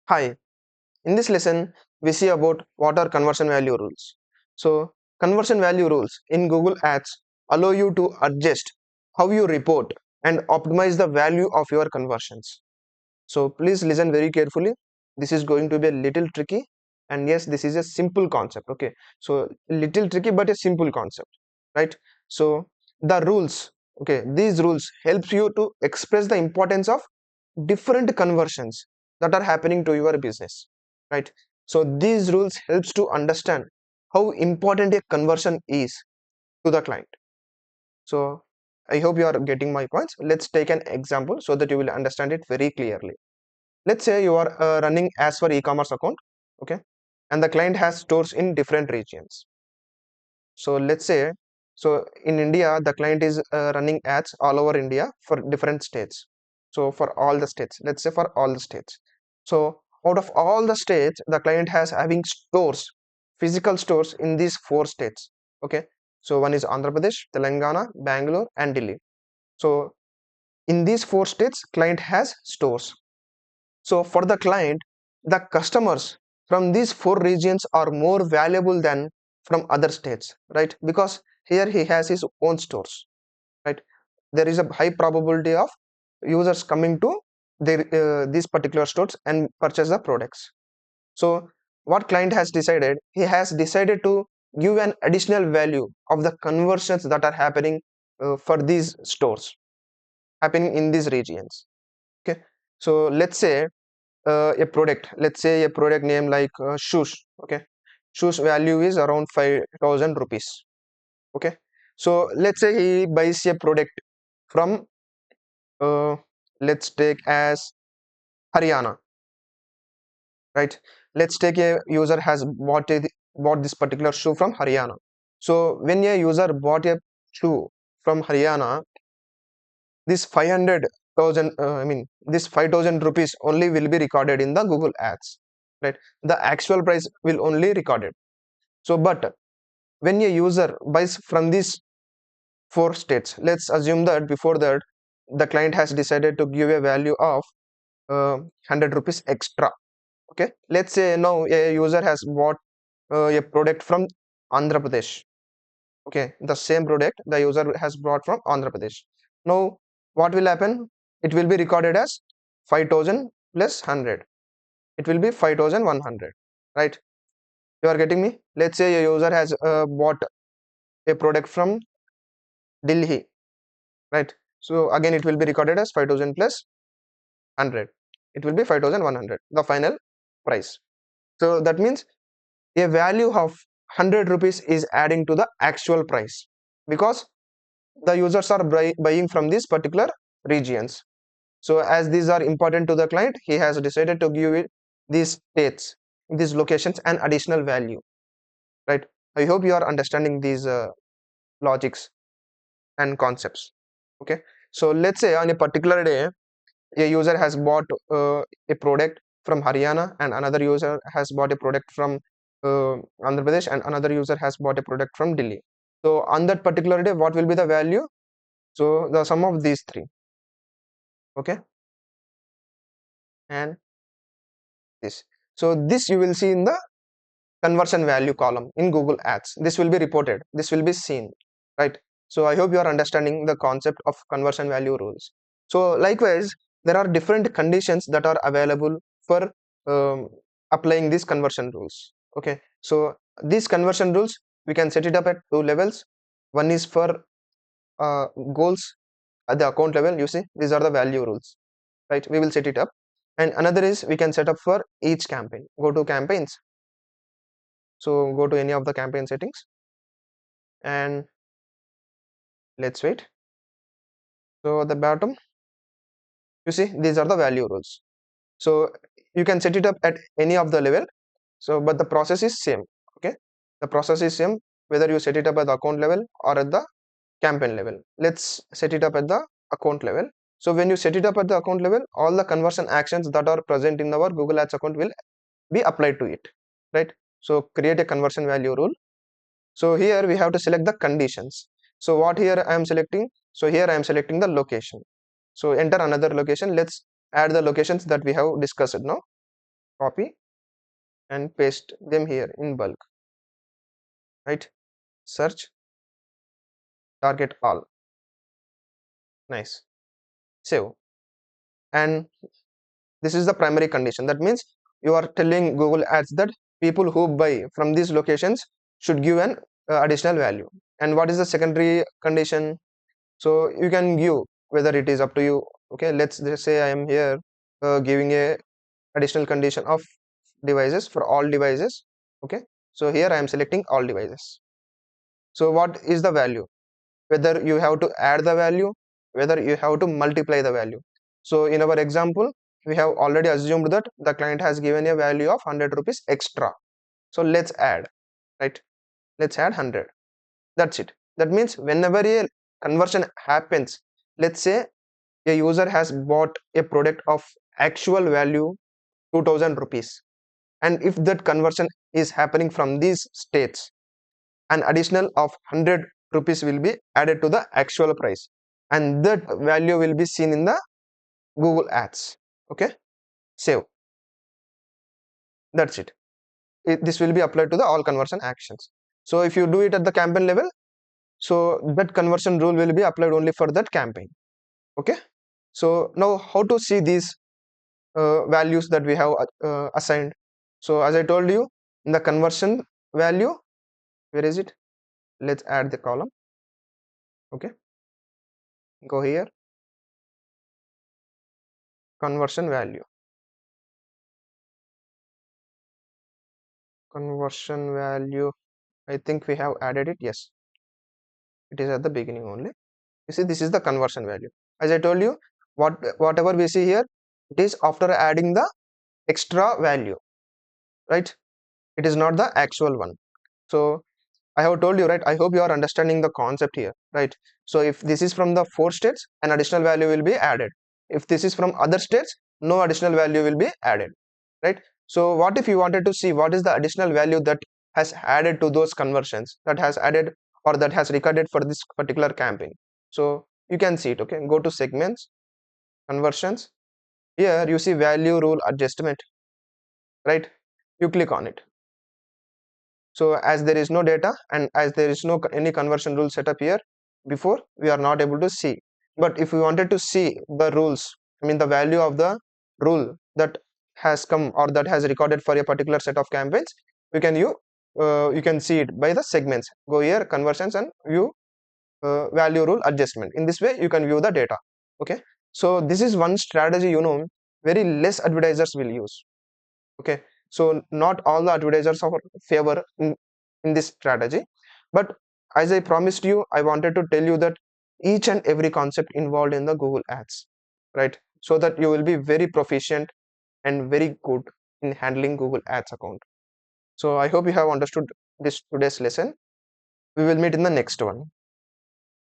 Hi, in this lesson, we see about what are conversion value rules. So, conversion value rules in Google Ads allow you to adjust how you report and optimize the value of your conversions. So, please listen very carefully. This is going to be a little tricky, and yes, this is a simple concept. Okay, so little tricky but a simple concept, right? So, the rules, okay, these rules helps you to express the importance of different conversions that are happening to your business, right? So these rules helps to understand how important a conversion is to the client. So I hope you are getting my points. Let's take an example so that you will understand it very clearly. Let's say you are running as for e-commerce account, okay, and the client has stores in different regions. So let's say, so in India, the client is running ads all over India for different states. So for all the states, let's say for all the states. So out of all the states, the client has having stores, physical stores in these four states. Okay. So one is Andhra Pradesh, Telangana, Bangalore, and Delhi. So in these four states, client has stores. So for the client, the customers from these four regions are more valuable than from other states, right? Because here he has his own stores, right? There is a high probability of users coming to these particular stores and purchase the products. So what client has decided? He has decided to give an additional value of the conversions that are happening for these stores happening in these regions. Okay, so a product, let's say a product name like shoes. Okay, shoes value is around 5,000 rupees. Okay, so let's say he buys a product from uh, let's take as Haryana, right? Let's take a user has bought this particular shoe from Haryana. So when a user bought a shoe from Haryana, this 500,000 this 5,000 rupees only will be recorded in the Google Ads, right? The actual price will only recorded. So but when a user buys from these four states, let's assume that before that the client has decided to give a value of 100 rupees extra. Okay, let's say now a user has bought a product from Andhra Pradesh. Okay, the same product the user has brought from Andhra Pradesh. Now what will happen? It will be recorded as 5,000 plus 100. It will be 5,100, right? You are getting me? Let's say a user has bought a product from Delhi, right? So again it will be recorded as 5,000 plus 100. It will be 5,100, the final price. So that means a value of 100 rupees is adding to the actual price because the users are buying from these particular regions. So as these are important to the client, he has decided to give it these states, these locations, an additional value, right? I hope you are understanding these logics and concepts. Okay, so let's say on a particular day a user has bought a product from Haryana and another user has bought a product from Andhra Pradesh and another user has bought a product from Delhi. So on that particular day, what will be the value? So the sum of these three. Okay, and this. So this you will see in the conversion value column in Google Ads. This will be reported. This will be seen, right? So I hope you are understanding the concept of conversion value rules. So likewise, there are different conditions that are available for applying these conversion rules. Okay, so these conversion rules we can set it up at two levels. One is for goals at the account level. You see, these are the value rules, right? We will set it up, and another is we can set up for each campaign. Go to campaigns. So go to any of the campaign settings and let's wait. So at the bottom, you see these are the value rules. So you can set it up at any of the level. So but the process is same. Okay, the process is same whether you set it up at the account level or at the campaign level. Let's set it up at the account level. So when you set it up at the account level, all the conversion actions that are present in our Google Ads account will be applied to it, right? So create a conversion value rule. So here we have to select the conditions. So what here I am selecting? So here I am selecting the location. So enter another location. Let's add the locations that we have discussed now. copy and paste them here in bulk, right? Search, target all. Nice. Save. And this is the primary condition. That means you are telling Google Ads that people who buy from these locations should give an additional value. And what is the secondary condition? So you can give whether it is up to you. Okay, let's just say I am here giving a additional condition of devices for all devices. Okay, so here I am selecting all devices. So what is the value? Whether you have to add the value, whether you have to multiply the value. So in our example, we have already assumed that the client has given a value of 100 rupees extra. So let's add, right? Let's add 100. That's it. That means whenever a conversion happens, let's say a user has bought a product of actual value 2000 rupees, and if that conversion is happening from these states, an additional of 100 rupees will be added to the actual price, and that value will be seen in the Google Ads. Okay, save. That's it. This will be applied to the all conversion actions. So if you do it at the campaign level, so that conversion rule will be applied only for that campaign. Okay, so now how to see these values that we have assigned. So as I told you, in the conversion value, where is it? Let's add the column. Okay, go here, conversion value. Conversion value, I think we have added it. Yes, it is at the beginning only. You see, this is the conversion value. As I told you, whatever we see here, it is after adding the extra value, right? It is not the actual one. So I have told you, right? I hope you are understanding the concept here, right? So if this is from the 4 states, an additional value will be added. If this is from other states, no additional value will be added, right? So what if you wanted to see what is the additional value that has added to those conversions, that has added or that has recorded for this particular campaign? So you can see it. Okay, go to segments, conversions. Here you see value rule adjustment, right? You click on it. So as there is no data and as there is no any conversion rule set up here before, we are not able to see. But if we wanted to see the rules, I mean the value of the rule that has come or that has recorded for a particular set of campaigns, you can see it by the segments. Go here, conversions, and view value rule adjustment. In this way you can view the data. Okay, so this is one strategy, very less advertisers will use. Okay, so not all the advertisers are favor in this strategy, but as I promised you, I wanted to tell you that each and every concept involved in the Google Ads, right? So that you will be very proficient and very good in handling Google Ads account. So I hope you have understood this today's lesson. We will meet in the next one.